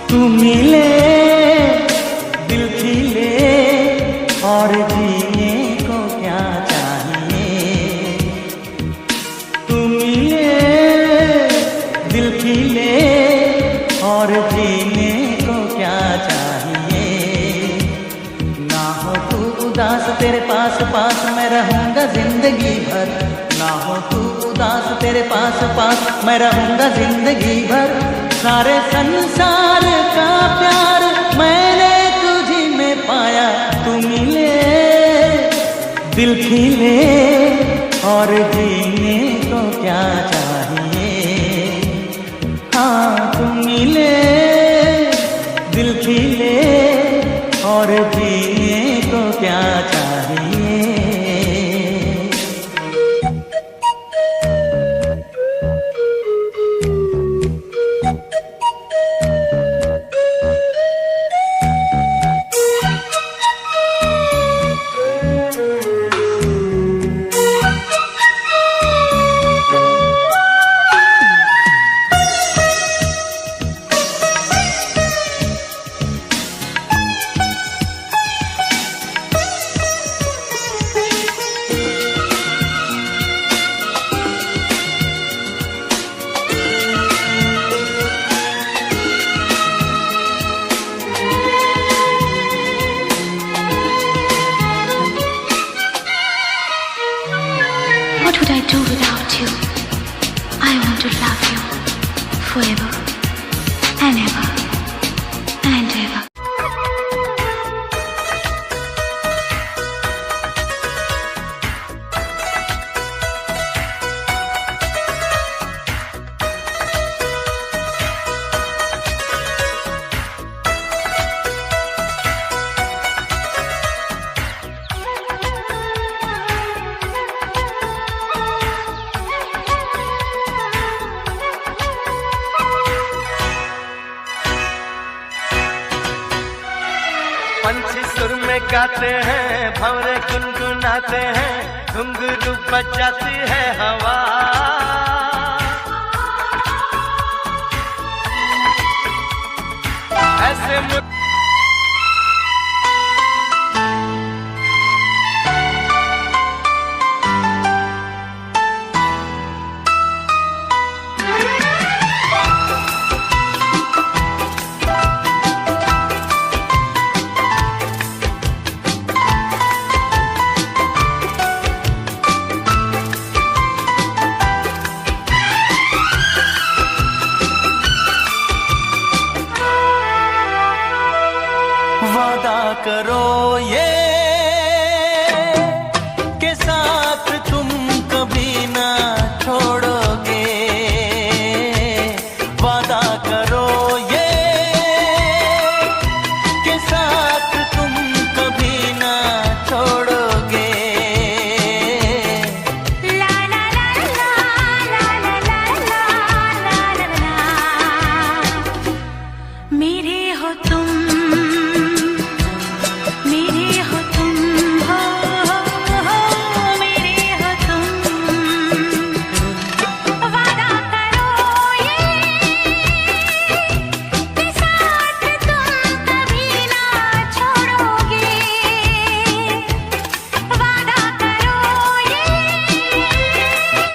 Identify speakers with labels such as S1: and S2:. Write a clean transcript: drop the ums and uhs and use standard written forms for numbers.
S1: तू मिले दिल खिले और जीने को क्या चाहिए। तू मिले दिल खिले और जीने को क्या चाहिए। ना हो तू उदास तेरे पास पास मैं रहूंगा जिंदगी भर। ना हो तू उदास तेरे पास पास मैं रहूंगा जिंदगी भर। सारे संसार का प्यार मैंने तुझी में पाया। तू मिले दिल खिले और जीने को क्या चाहिए। हाँ तू मिले दिल खिले और जीने को क्या चाहिए।
S2: What would I do without you? I want to love you forever and ever and ever.
S3: पंछी सुर में गाते हैं, भंवरे गुनगुनाते हैं, घुंघरू बजाती है हवा। ऐसे